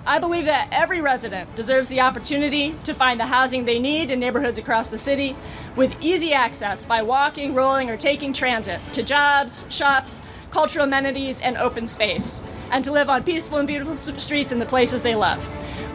I believe that every resident deserves the opportunity to find the housing they need in neighborhoods across the city with easy access by walking, rolling, or taking transit to jobs, shops, cultural amenities, and open space, and to live on peaceful and beautiful streets in the places they love.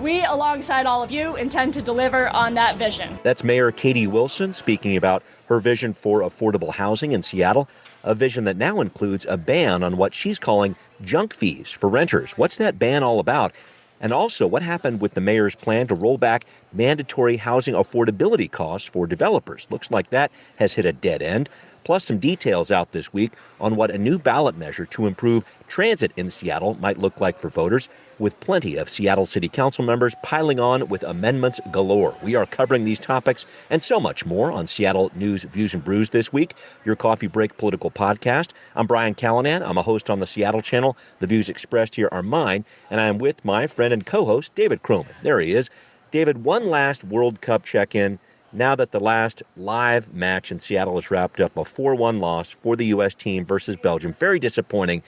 We, alongside all of you, intend to deliver on that vision. That's Mayor Katie Wilson speaking about her vision for affordable housing in Seattle, a vision that now includes a ban on what she's calling junk fees for renters. What's that ban all about? And also, what happened with the mayor's plan to roll back mandatory housing affordability costs for developers? Looks like that has hit a dead end. Plus, some details out this week on what a new ballot measure to improve transit in Seattle might look like for voters, with plenty of Seattle City Council members piling on with amendments galore. We are covering these topics and so much more on Seattle News, Views, and Brews this week, your coffee break political podcast. I'm Brian Callanan. I'm a host on the Seattle channel. The views expressed here are mine, and I am with my friend and co-host, David Croman. There he is. David, one last World Cup check-in. Now that the last live match in Seattle is wrapped up, a 4-1 loss for the U.S. team versus Belgium. Very disappointing.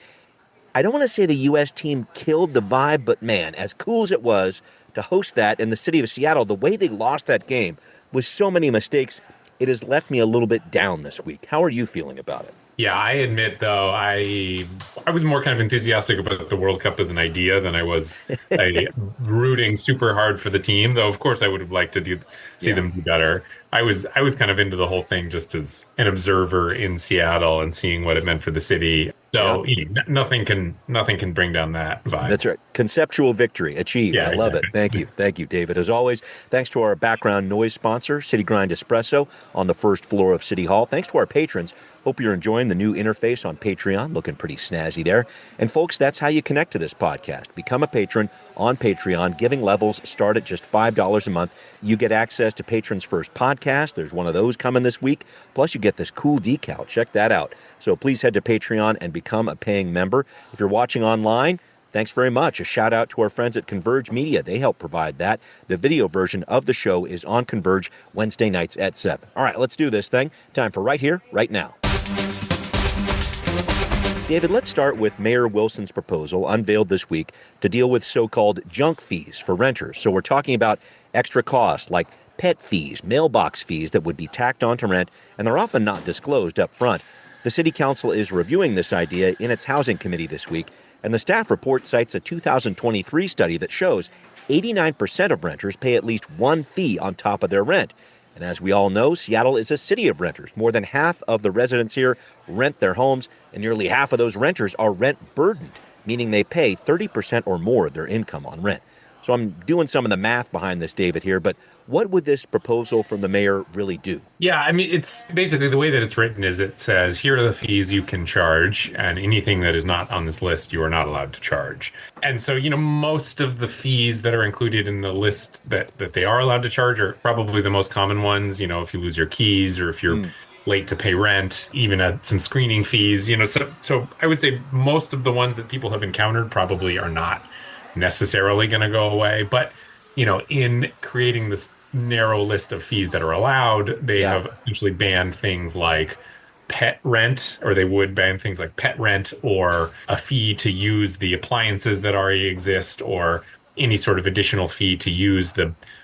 I don't want to say the U.S. team killed the vibe, but man, as cool as it was to host that in the city of Seattle, the way they lost that game with so many mistakes, it has left me a little bit down this week. How are you feeling about it? Yeah, I admit, though, I was more kind of enthusiastic about the World Cup as an idea than I was rooting super hard for the team, though, of course, I would have liked to see them do better. I was kind of into the whole thing just as an observer in Seattle and seeing what it meant for the city. So nothing can bring down that vibe. That's right. Conceptual victory achieved. Yeah, I love it. Thank you, David. As always, thanks to our background noise sponsor, City Grind Espresso, on the first floor of City Hall. Thanks to our patrons. Hope you're enjoying the new interface on Patreon. Looking pretty snazzy there. And folks, that's how you connect to this podcast. Become a patron on Patreon. Giving levels start at just $5 a month. You get access to Patrons First podcast. There's one of those coming this week. Plus, you get this cool decal. Check that out. So please head to Patreon and become a paying member. If you're watching online, thanks very much. A shout out to our friends at Converge Media. They help provide that. The video version of the show is on Converge Wednesday nights at 7. All right, let's do this thing. Time for Right Here, Right Now. David, let's start with Mayor Wilson's proposal unveiled this week to deal with so-called junk fees for renters. So we're talking about extra costs like pet fees, mailbox fees that would be tacked onto rent, and they're often not disclosed up front. The City Council is reviewing this idea in its Housing Committee this week, and the staff report cites a 2023 study that shows 89% of renters pay at least one fee on top of their rent. And as we all know, Seattle is a city of renters. More than half of the residents here rent their homes, and nearly half of those renters are rent-burdened, meaning they pay 30% or more of their income on rent. So I'm doing some of the math behind this, David, here, but what would this proposal from the mayor really do? Yeah, I mean, it's basically the way that it's written is it says, here are the fees you can charge, and anything that is not on this list, you are not allowed to charge. And so, most of the fees that are included in the list that they are allowed to charge are probably the most common ones, if you lose your keys or if you're late to pay rent, even some screening fees, so I would say most of the ones that people have encountered probably are not necessarily going to go away. But, in creating this narrow list of fees that are allowed, they have essentially banned things like pet rent, or they would ban things like pet rent or a fee to use the appliances that already exist, or any sort of additional fee to use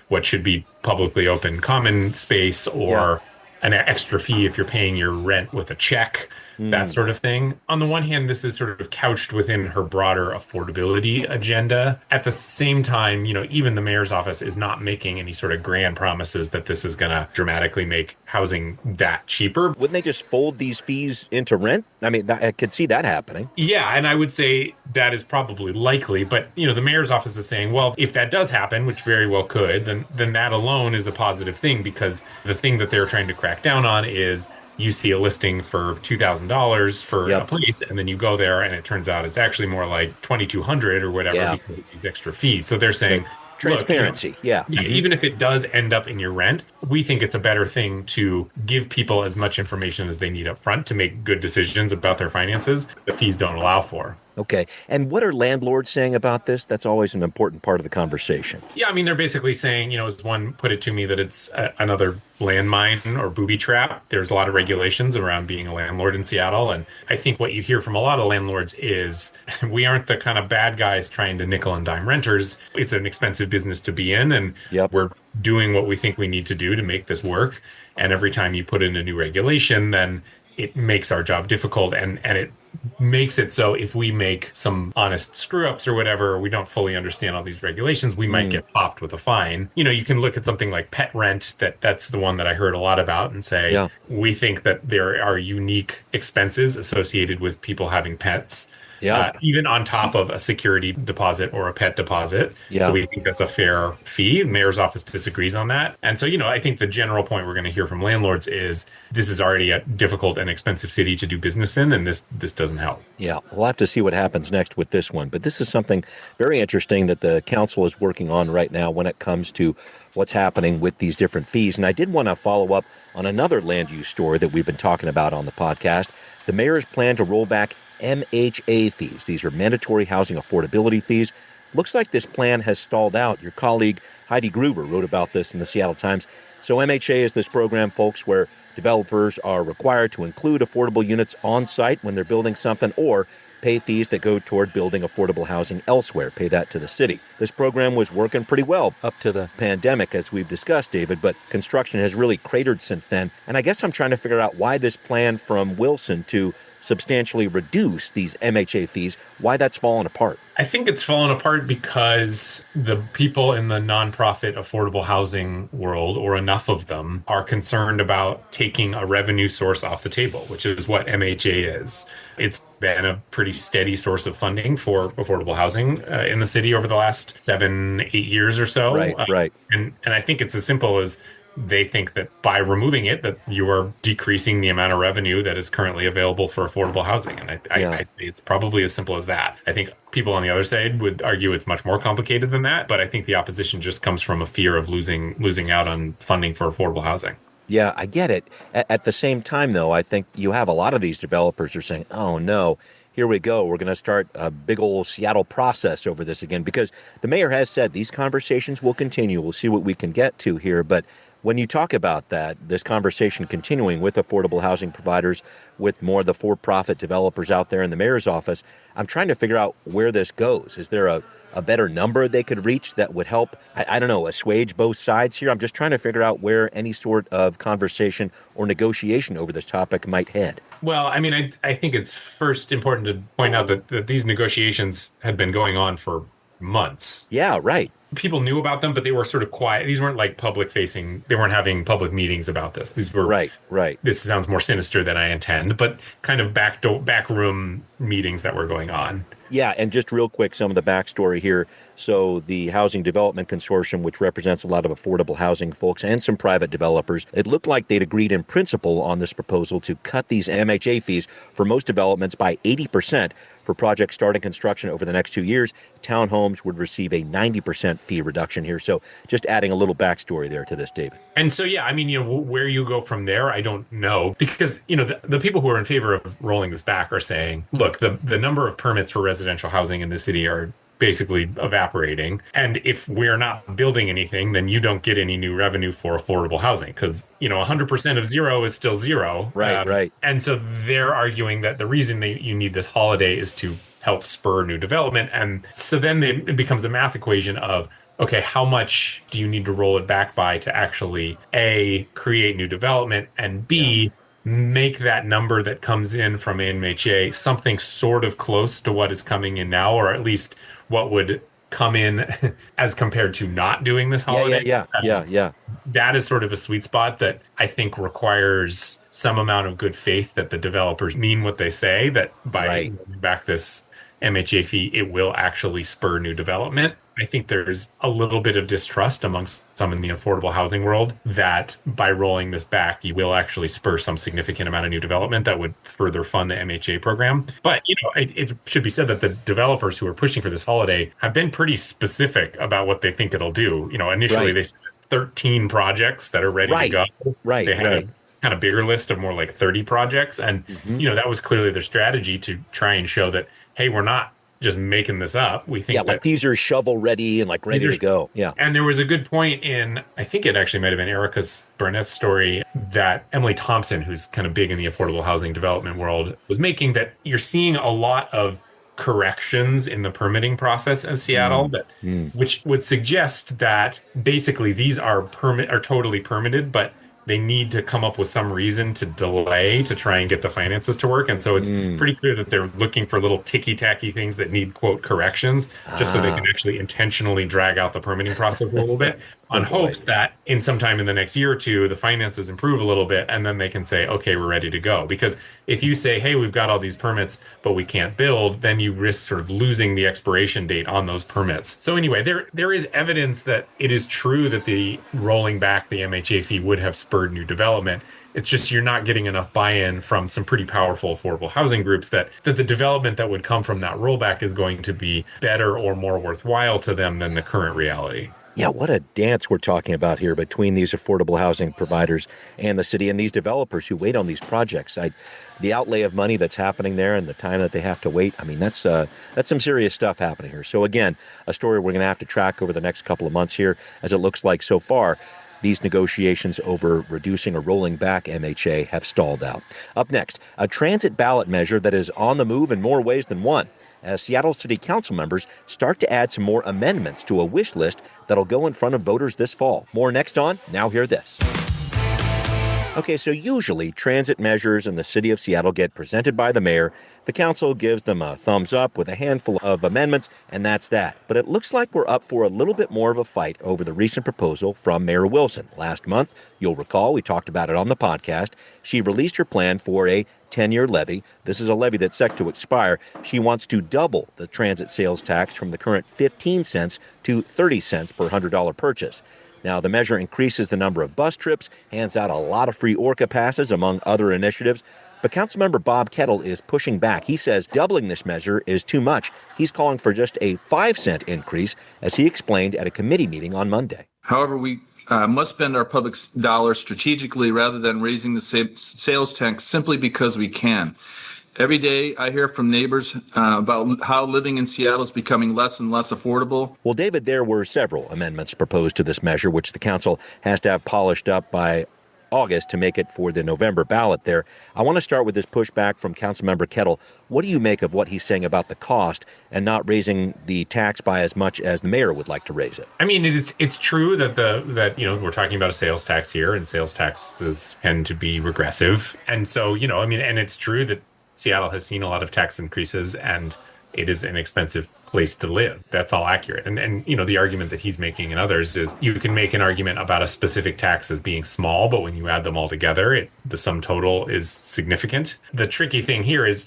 what should be publicly open common space, or an extra fee if you're paying your rent with a check, that sort of thing. On the one hand, this is sort of couched within her broader affordability agenda. At the same time, even the mayor's office is not making any sort of grand promises that this is going to dramatically make housing that cheaper. Wouldn't they just fold these fees into rent? I mean, I could see that happening. Yeah, and I would say that is probably likely. But, the mayor's office is saying, well, if that does happen, which very well could, then that alone is a positive thing, because the thing that they're trying to crack down on is you see a listing for $2,000 for a place, and then you go there and it turns out it's actually more like $2,200 or whatever because of these extra fees. So they're saying, transparency. Look, even if it does end up in your rent, we think it's a better thing to give people as much information as they need up front to make good decisions about their finances the fees don't allow for. Okay. And what are landlords saying about this? That's always an important part of the conversation. Yeah, I mean, they're basically saying, as one put it to me, that it's another landmine or booby trap. There's a lot of regulations around being a landlord in Seattle. And I think what you hear from a lot of landlords is we aren't the kind of bad guys trying to nickel and dime renters. It's an expensive business to be in, and Yep. we're doing what we think we need to do to make this work. And every time you put in a new regulation, then it makes our job difficult, and it makes it so if we make some honest screw ups or whatever, we don't fully understand all these regulations, we might get popped with a fine. You can look at something like pet rent, that's the one that I heard a lot about, and say, Yeah. we think that there are unique expenses associated with people having pets. Yeah. Even on top of a security deposit or a pet deposit. Yeah. So we think that's a fair fee. The mayor's office disagrees on that. And so, I think the general point we're going to hear from landlords is this is already a difficult and expensive city to do business in, and this doesn't help. Yeah, we'll have to see what happens next with this one. But this is something very interesting that the council is working on right now when it comes to what's happening with these different fees. And I did want to follow up on another land use story that we've been talking about on the podcast. The mayor's plan to roll back MHA fees. These are mandatory housing affordability fees. Looks like this plan has stalled out. Your colleague Heidi Groover wrote about this in the Seattle Times. So MHA is this program, folks, where developers are required to include affordable units on site when they're building something, or pay fees that go toward building affordable housing elsewhere, pay that to the city. This program was working pretty well up to the pandemic, as we've discussed, David, but construction has really cratered since then. And I guess I'm trying to figure out why this plan from Wilson to substantially reduce these MHA fees, why that's fallen apart. I think it's fallen apart because the people in the nonprofit affordable housing world, or enough of them, are concerned about taking a revenue source off the table, which is what MHA is. It's been a pretty steady source of funding for affordable housing in the city over the last 7-8 years or so. Right. And I think it's as simple as they think that by removing it, that you are decreasing the amount of revenue that is currently available for affordable housing. And I it's probably as simple as that. I think people on the other side would argue it's much more complicated than that, but I think the opposition just comes from a fear of losing out on funding for affordable housing. Yeah, I get it. At the same time, though, I think you have a lot of these developers are saying, oh, no, here we go. We're going to start a big old Seattle process over this again, because the mayor has said these conversations will continue. We'll see what we can get to here. But when you talk about that, this conversation continuing with affordable housing providers, with more of the for-profit developers out there in the mayor's office, I'm trying to figure out where this goes. Is there a better number they could reach that would help, I don't know, assuage both sides here? I'm just trying to figure out where any sort of conversation or negotiation over this topic might head. Well, I mean, I think it's first important to point out that these negotiations had been going on for months. Yeah, right. People knew about them, but they were sort of quiet. These weren't like public facing. They weren't having public meetings about this. These were right. This sounds more sinister than I intend, but kind of backroom meetings that were going on. Yeah, and just real quick, some of the backstory here. So the Housing Development Consortium, which represents a lot of affordable housing folks and some private developers, it looked like they'd agreed in principle on this proposal to cut these MHA fees for most developments by 80%. For projects starting construction over the next 2 years, townhomes would receive a 90% fee reduction here. So just adding a little backstory there to this, David. And so, yeah, I mean, where you go from there, I don't know. Because, the people who are in favor of rolling this back are saying, look, the number of permits for residential housing in the city are basically evaporating. And if we're not building anything, then you don't get any new revenue for affordable housing, because, 100% of zero is still zero. Right. And so they're arguing that the reason you need this holiday is to help spur new development. And so then it becomes a math equation of, okay, how much do you need to roll it back by to actually, A, create new development, and B, make that number that comes in from MHA something sort of close to what is coming in now, or at least what would come in as compared to not doing this holiday. Yeah. That is sort of a sweet spot that I think requires some amount of good faith that the developers mean what they say, that by rolling back this MHA fee, it will actually spur new development. I think there's a little bit of distrust amongst some in the affordable housing world that by rolling this back, you will actually spur some significant amount of new development that would further fund the MHA program. But, it should be said that the developers who are pushing for this holiday have been pretty specific about what they think it'll do. Initially they said 13 projects that are ready to go. They had a kind of bigger list of more like 30 projects. And, that was clearly their strategy to try and show that hey, we're not just making this up. We Yeah, think like that these are shovel ready and like these ready are, to go. Yeah. and there was a good point in, I think it actually might have been Erica's Burnett's story that Emily Thompson, who's kind of big in the affordable housing development world, was making, that you're seeing a lot of corrections in the permitting process of Seattle Mm, that mm, which would suggest that basically these are totally permitted, but they need to come up with some reason to delay to try and get the finances to work. And so it's mm. pretty clear that they're looking for little ticky-tacky things that need, quote, corrections, just so they can Ah, actually intentionally drag out the permitting process a little bit oh on boy. hopes that in some time in the next year or two, the finances improve a little bit, and then they can say, okay, we're ready to go. Because if you say, hey, we've got all these permits, but we can't build, then you risk sort of losing the expiration date on those permits. So anyway, there is evidence that it is true that the rolling back the MHA fee would have spurred new development. It's just you're not getting enough buy-in from some pretty powerful affordable housing groups that the development that would come from that rollback is going to be better or more worthwhile to them than the current reality. Yeah, what a dance we're talking about here between these affordable housing providers and the city and these developers who wait on these projects. The outlay of money that's happening there and the time that they have to wait. I mean, that's some serious stuff happening here. So again, a story we're going to have to track over the next couple of months here, as it looks like so far these negotiations over reducing or rolling back MHA have stalled out. Up next, a transit ballot measure that is on the move in more ways than one, as Seattle City Council members start to add some more amendments to a wish list that'll go in front of voters this fall. More next on Now Hear This. Okay, so usually transit measures in the city of Seattle get presented by the mayor. The council gives them a thumbs up with a handful of amendments, and that's that. But it looks like we're up for a little bit more of a fight over the recent proposal from Mayor Wilson. Last month, you'll recall, we talked about it on the podcast. She released her plan for a 10-year levy. This is a levy that's set to expire. She wants to double the transit sales tax from the current 15 cents to 30 cents per $100 purchase. Now, the measure increases the number of bus trips, hands out a lot of free Orca passes, among other initiatives. But Councilmember Bob Kettle is pushing back. He says doubling this measure is too much. He's calling for just a 5-cent increase, as he explained at a committee meeting on Monday. However, we must spend our public dollars strategically rather than raising the sales tax simply because we can. Every day I hear from neighbors about how living in Seattle is becoming less and less affordable. Well, David, there were several amendments proposed to this measure, which the council has to have polished up by August to make it for the November ballot there. I want to start with this pushback from Councilmember Kettle. What do you make of what he's saying about the cost and not raising the tax by as much as the mayor would like to raise it? I mean, it's true that we're talking about a sales tax here, and sales taxes tend to be regressive, and so and it's true that Seattle has seen a lot of tax increases, and it is an expensive place to live. That's all accurate. And the argument that he's making and others is you can make an argument about a specific tax as being small, but when you add them all together, the sum total is significant. The tricky thing here is,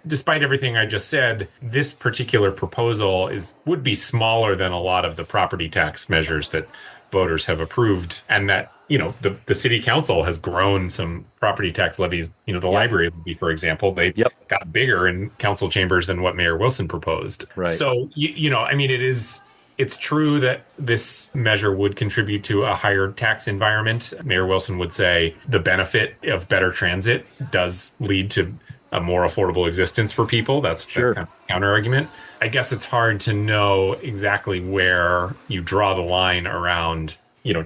despite everything I just said, this particular proposal would be smaller than a lot of the property tax measures that voters have approved, and that the city council has grown some property tax levies. The library levy, for example, they got bigger in council chambers than what Mayor Wilson proposed. Right. So it's true that this measure would contribute to a higher tax environment. Mayor Wilson would say the benefit of better transit does lead to a more affordable existence for people. That's kind of a counter argument. I guess it's hard to know exactly where you draw the line around,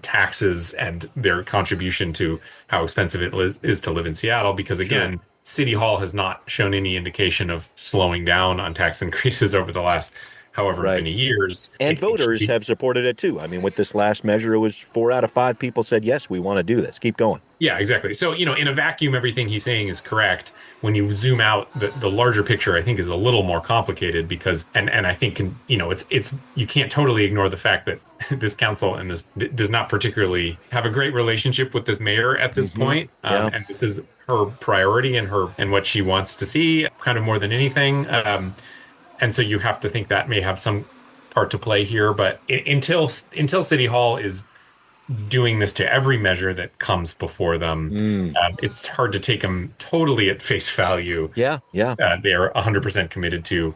taxes and their contribution to how expensive it is to live in Seattle, because again, City Hall has not shown any indication of slowing down on tax increases over the last however many years. And voters have supported it too. I mean, with this last measure, it was 4 out of 5 people said, yes, we want to do this. Keep going. Yeah, exactly. So, in a vacuum, everything he's saying is correct. When you zoom out, the larger picture, I think, is a little more complicated because, and I think, it's you can't totally ignore the fact that this council and this does not particularly have a great relationship with this mayor at this point. And this is her priority and what she wants to see kind of more than anything. And so you have to think that may have some part to play here. But until City Hall is doing this to every measure that comes before them, it's hard to take them totally at face value. Yeah. They are 100% committed to,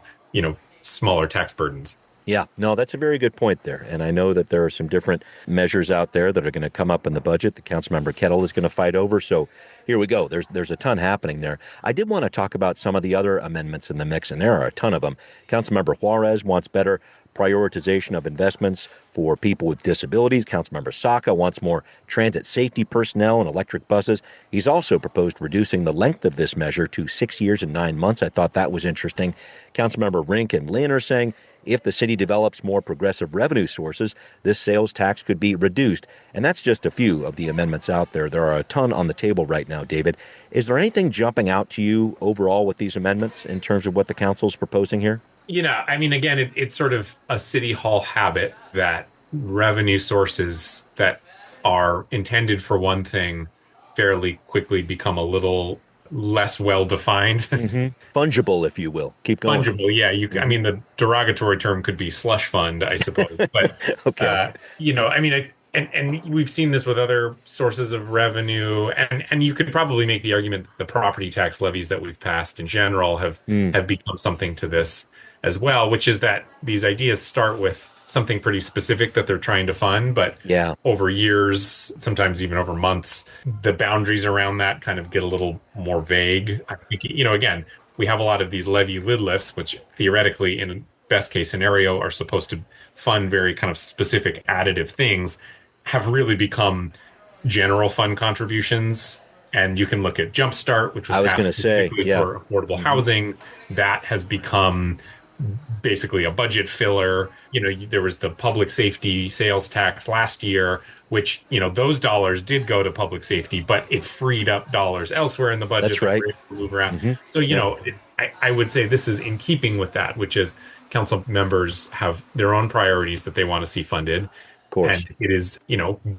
smaller tax burdens. Yeah, no, that's a very good point there. And I know that there are some different measures out there that are going to come up in the budget that Councilmember Kettle is going to fight over. So here we go. There's a ton happening there. I did want to talk about some of the other amendments in the mix, and there are a ton of them. Councilmember Juarez wants better prioritization of investments for people with disabilities. Councilmember Saka wants more transit safety personnel and electric buses. He's also proposed reducing the length of this measure to 6 years and 9 months. I thought that was interesting. Councilmember Rink and Lynn are saying if the city develops more progressive revenue sources, this sales tax could be reduced. And that's just a few of the amendments out there. There are a ton on the table right now, David. Is there anything jumping out to you overall with these amendments in terms of what the council is proposing here? I mean, again, it's sort of a city hall habit that revenue sources that are intended for one thing fairly quickly become a little less well defined. Fungible, if you will. Keep going. Fungible, yeah. I mean, the derogatory term could be slush fund, I suppose. But Okay. I mean, and we've seen this with other sources of revenue, and you could probably make the argument that the property tax levies that we've passed in general have become something to this as well, which is that these ideas start with something pretty specific that they're trying to fund, but Yeah. over years, sometimes even over months, the boundaries around that kind of get a little more vague. I think, again, we have a lot of these levy lid lifts, which theoretically, in a best case scenario, are supposed to fund very kind of specific additive things, have really become general fund contributions. And you can look at Jumpstart, which was I was passed going to say, specifically yeah. for affordable housing. That has become basically a budget filler. There was the public safety sales tax last year, which, those dollars did go to public safety, but it freed up dollars elsewhere in the budget. That's right. That were able to move around. So, I would say this is in keeping with that, which is council members have their own priorities that they want to see funded. Of course. And it is,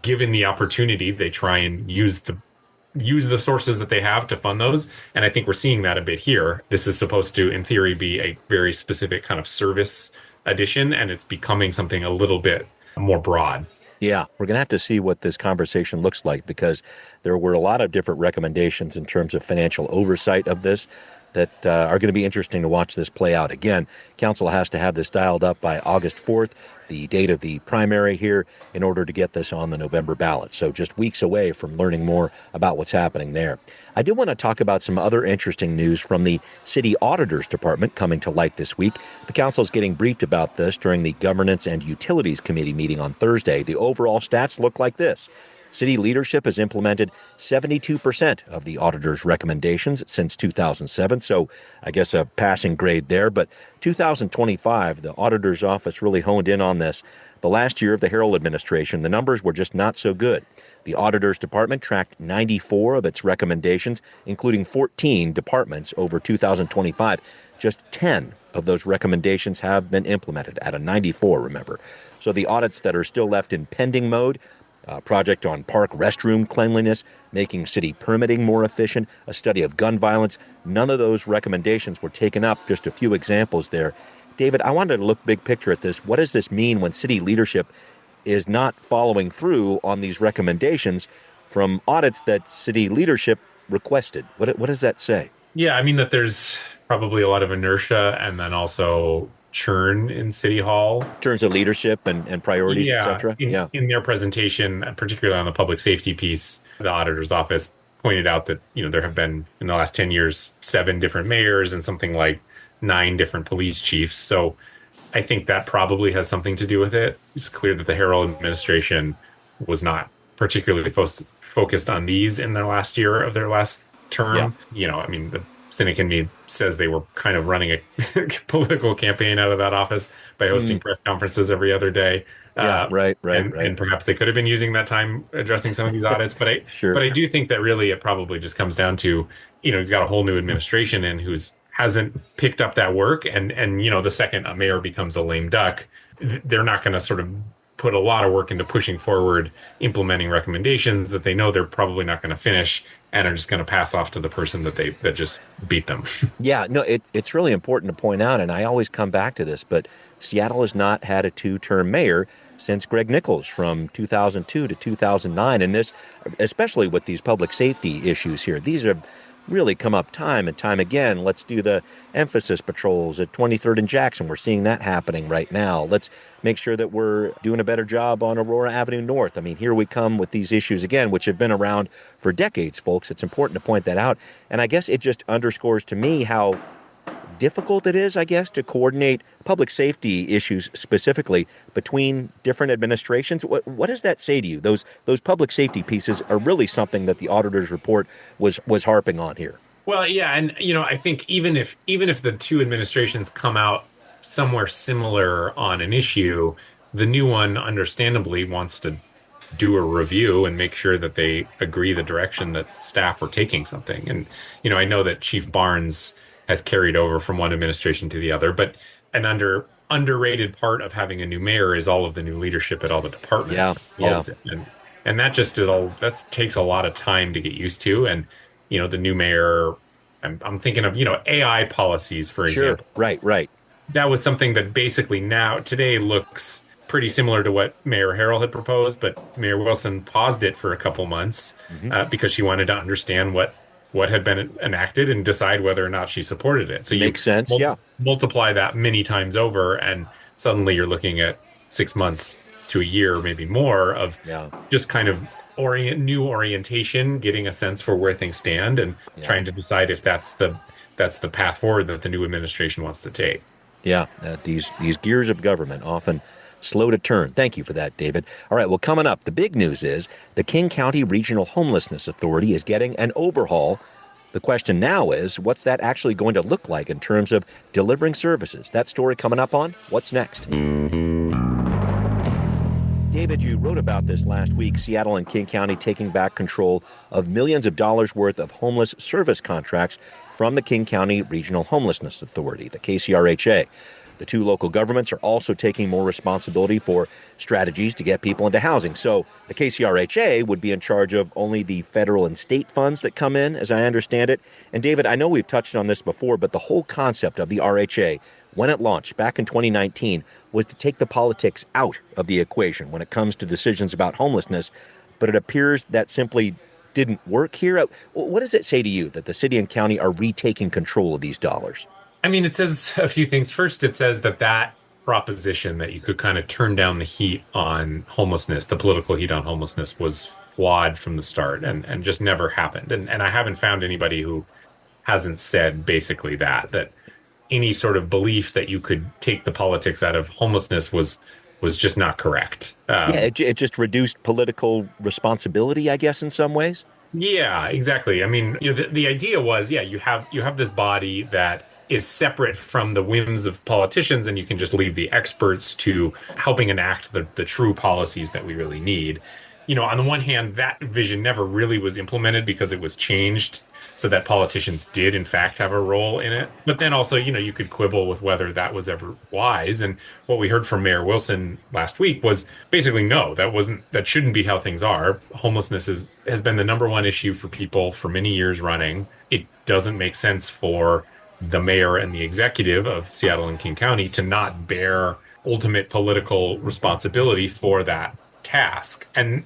given the opportunity, they try and use the sources that they have to fund those. And I think we're seeing that a bit here. This is supposed to, in theory, be a very specific kind of service addition, and it's becoming something a little bit more broad. Yeah, we're going to have to see what this conversation looks like, because there were a lot of different recommendations in terms of financial oversight of this that are going to be interesting to watch this play out. Again, council has to have this dialed up by August 4th, the date of the primary here, in order to get this on the November ballot. So just weeks away from learning more about what's happening there. I do want to talk about some other interesting news from the City Auditor's Department coming to light this week. The council is getting briefed about this during the Governance and Utilities Committee meeting on Thursday. The overall stats look like this. City leadership has implemented 72% of the auditor's recommendations since 2007, so I guess a passing grade there. But 2025, the auditor's office really honed in on this. The last year of the Harrell administration, the numbers were just not so good. The auditor's department tracked 94 of its recommendations, including 14 departments over 2025. Just 10 of those recommendations have been implemented out of 94, remember. So the audits that are still left in pending mode, a project on park restroom cleanliness, making city permitting more efficient, a study of gun violence. None of those recommendations were taken up. Just a few examples there. David, I wanted to look big picture at this. What does this mean when city leadership is not following through on these recommendations from audits that city leadership requested? What does that say? Yeah, I mean that there's probably a lot of inertia and then also churn in City Hall. In terms of leadership and priorities, et cetera? In their presentation, particularly on the public safety piece, the auditor's office pointed out that, there have been, in the last 10 years, 7 different mayors and something like 9 different police chiefs. So I think that probably has something to do with it. It's clear that the Harrell administration was not particularly focused on these in their last year of their last term. Yeah. I mean, the cynic in me says they were kind of running a political campaign out of that office by hosting press conferences every other day. Right. And perhaps they could have been using that time addressing some of these audits. But I do think that really it probably just comes down to, you've got a whole new administration in who's hasn't picked up that work. And the second a mayor becomes a lame duck, they're not going to sort of put a lot of work into pushing forward, implementing recommendations that they know they're probably not going to finish and are just going to pass off to the person that just beat them. Yeah, no, it's really important to point out, and I always come back to this, but Seattle has not had a 2-term mayor since Greg Nichols from 2002 to 2009. And this, especially with these public safety issues here, these are really come up time and time again. Let's do the emphasis patrols at 23rd and Jackson. We're seeing that happening right now. Let's make sure that we're doing a better job on Aurora Avenue North. I mean, here we come with these issues again, which have been around for decades, folks. It's important to point that out. And I guess it just underscores to me how difficult it is, I guess, to coordinate public safety issues specifically between different administrations. What does that say to you? Those public safety pieces are really something that the auditor's report was harping on here. Well, yeah, and I think even if the two administrations come out somewhere similar on an issue, the new one understandably wants to do a review and make sure that they agree the direction that staff are taking something. And I know that Chief Barnes has carried over from one administration to the other, but an underrated part of having a new mayor is all of the new leadership at all the departments. Yeah. And that just that takes a lot of time to get used to. And the new mayor, I'm thinking of AI policies, for example. Right. That was something that basically today looks pretty similar to what Mayor Harrell had proposed, but Mayor Wilson paused it for a couple months because she wanted to understand what had been enacted and decide whether or not she supported it. So makes sense. Multiply that many times over, and suddenly you're looking at 6 months to a year, maybe more, of just kind of new orientation, getting a sense for where things stand, and trying to decide if that's the path forward that the new administration wants to take. Yeah, these gears of government often slow to turn. Thank you for that, David. All right, well, coming up, the big news is the King County Regional Homelessness Authority is getting an overhaul. The question now is, what's that actually going to look like in terms of delivering services? That story coming up on What's Next. David, you wrote about this last week, Seattle and King County taking back control of millions of dollars worth of homeless service contracts from the King County Regional Homelessness Authority, the KCRHA. The two local governments are also taking more responsibility for strategies to get people into housing. So the KCRHA would be in charge of only the federal and state funds that come in, as I understand it. And David, I know we've touched on this before, but the whole concept of the RHA, when it launched back in 2019, was to take the politics out of the equation when it comes to decisions about homelessness. But it appears that simply didn't work here. What does it say to you that the city and county are retaking control of these dollars? I mean, it says a few things. First, it says that proposition that you could kind of turn down the heat on homelessness, the political heat on homelessness, was flawed from the start and just never happened. And I haven't found anybody who hasn't said basically that any sort of belief that you could take the politics out of homelessness was just not correct. It just reduced political responsibility, I guess, in some ways. Yeah, exactly. I mean, the idea was, you have this body that is separate from the whims of politicians, and you can just leave the experts to helping enact the true policies that we really need. On the one hand, that vision never really was implemented because it was changed so that politicians did, in fact, have a role in it. But then also, you could quibble with whether that was ever wise. And what we heard from Mayor Wilson last week was basically, no, that shouldn't be how things are. Homelessness has been the number one issue for people for many years running. It doesn't make sense for the mayor and the executive of Seattle and King County to not bear ultimate political responsibility for that task. And,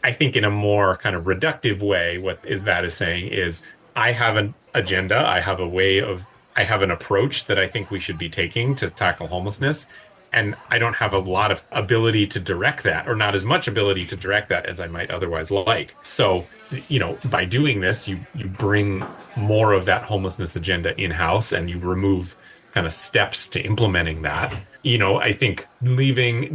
I think in a more kind of reductive way, what is saying is, I have an agenda, I have an approach that I think we should be taking to tackle homelessness. And I don't have a lot of ability to direct that, or not as much ability to direct that as I might otherwise like. So, by doing this, you bring more of that homelessness agenda in-house, and you remove kind of steps to implementing that. I think leaving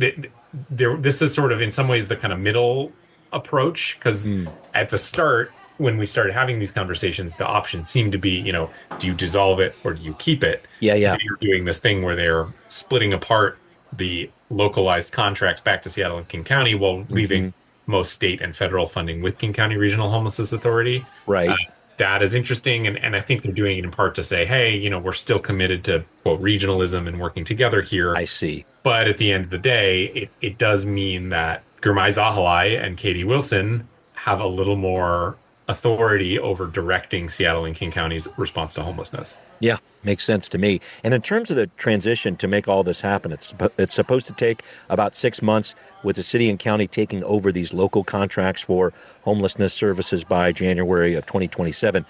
this is sort of in some ways the kind of middle approach, because at the start, when we started having these conversations, the options seemed to be, do you dissolve it or do you keep it? Yeah. You're doing this thing where they're splitting apart the localized contracts back to Seattle and King County while leaving most state and federal funding with King County Regional Homelessness Authority. Right. That is interesting. And I think they're doing it in part to say, hey, we're still committed to, quote, regionalism and working together here. I see. But at the end of the day, it does mean that Gurmai Zahalai and Katie Wilson have a little more authority over directing Seattle and King County's response to homelessness. Yeah, makes sense to me. And in terms of the transition to make all this happen, it's supposed to take about 6 months, with the city and county taking over these local contracts for homelessness services by January of 2027.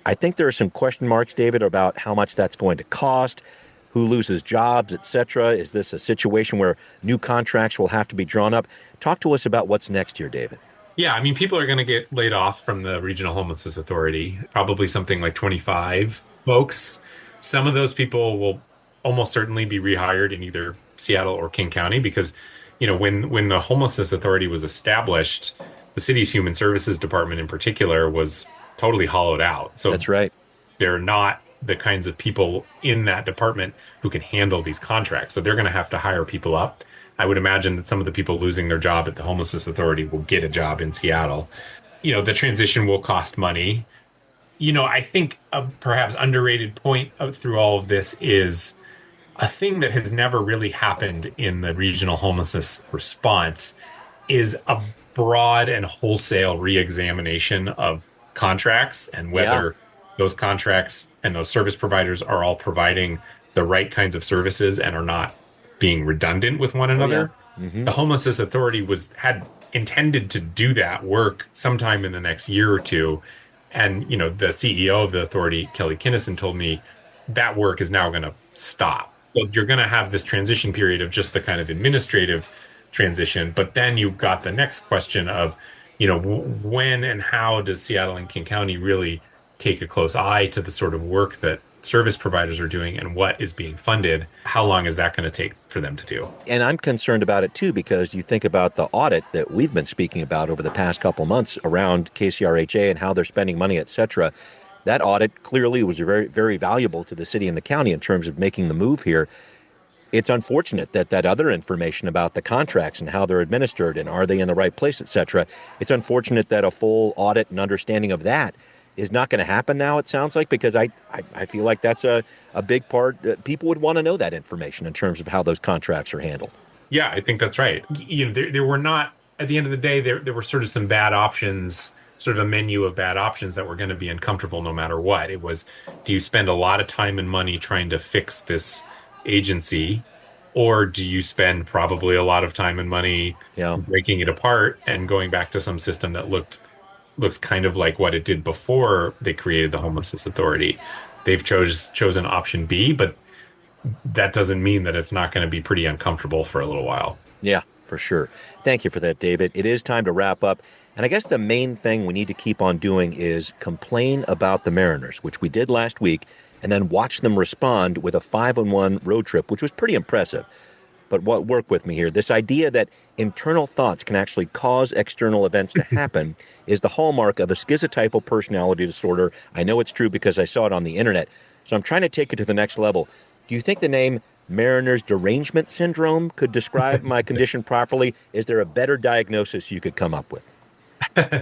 I think there are some question marks, David, about how much that's going to cost, who loses jobs, et cetera. Is this a situation where new contracts will have to be drawn up? Talk to us about what's next here, David. Yeah, I mean, people are going to get laid off from the Regional Homelessness Authority, probably something like 25 folks. Some of those people will almost certainly be rehired in either Seattle or King County because, when the Homelessness Authority was established, the city's Human Services Department in particular was totally hollowed out. So that's right. They're not the kinds of people in that department who can handle these contracts. So they're going to have to hire people up. I would imagine that some of the people losing their job at the Homelessness Authority will get a job in Seattle. The transition will cost money. I think a perhaps underrated point through all of this is a thing that has never really happened in the regional homelessness response is a broad and wholesale reexamination of contracts and whether those contracts and those service providers are all providing the right kinds of services and are not being redundant with one another. The Homelessness Authority had intended to do that work sometime in the next year or two. And, the CEO of the authority, Kelly Kinnison, told me that work is now going to stop. So you're going to have this transition period of just the kind of administrative transition. But then you've got the next question of, when and how does Seattle and King County really take a close eye to the sort of work that service providers are doing and what is being funded? How long is that going to take for them to do? And I'm concerned about it too, because you think about the audit that we've been speaking about over the past couple months around KCRHA and how they're spending money, et cetera. That audit clearly was very, very valuable to the city and the county in terms of making the move here. It's unfortunate that other information about the contracts and how they're administered and are they in the right place, et cetera. It's unfortunate that a full audit and understanding of that is not going to happen now, it sounds like, because I feel like that's a big part. People would want to know that information in terms of how those contracts are handled. Yeah, I think that's right. There were not, at the end of the day, there were sort of some bad options, sort of a menu of bad options that were going to be uncomfortable no matter what. It was, do you spend a lot of time and money trying to fix this agency, or do you spend probably a lot of time and money breaking it apart and going back to some system that looks kind of like what it did before they created the Homelessness Authority? They've chosen option B, but that doesn't mean that it's not going to be pretty uncomfortable for a little while. Yeah, for sure. Thank you for that, David. It is time to wrap up. And I guess the main thing we need to keep on doing is complain about the Mariners, which we did last week, and then watch them respond with a 5-1 road trip, which was pretty impressive. But work with me here. This idea that internal thoughts can actually cause external events to happen is the hallmark of a schizotypal personality disorder. I know it's true because I saw it on the internet. So I'm trying to take it to the next level. Do you think the name Mariner's derangement syndrome could describe my condition properly? Is there a better diagnosis you could come up with?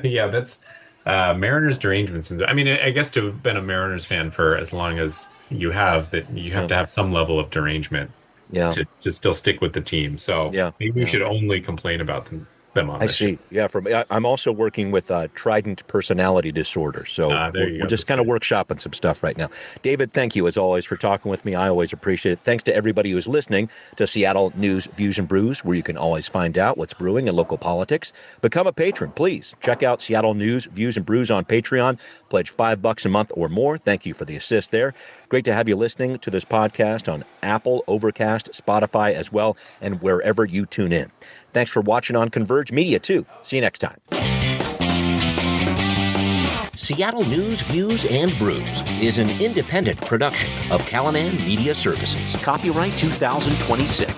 Yeah, that's Mariners derangement syndrome. I mean, I guess to have been a Mariners fan for as long as you have, that you have to have some level of derangement to still stick with the team. So maybe we should only complain about them on this. I see. Yeah, I'm also working with trident personality disorder. So we're just kind of workshopping some stuff right now. David, thank you as always for talking with me. I always appreciate it. Thanks to everybody who's listening to Seattle News, Views, and Brews, where you can always find out what's brewing in local politics. Become a patron, please. Check out Seattle News, Views, and Brews on Patreon. Pledge $5 a month or more. Thank you for the assist there. Great to have you listening to this podcast on Apple, Overcast, Spotify as well, and wherever you tune in. Thanks for watching on Converge Media, too. See you next time. Seattle News, Views, and Brews is an independent production of Callanan Media Services. Copyright 2026.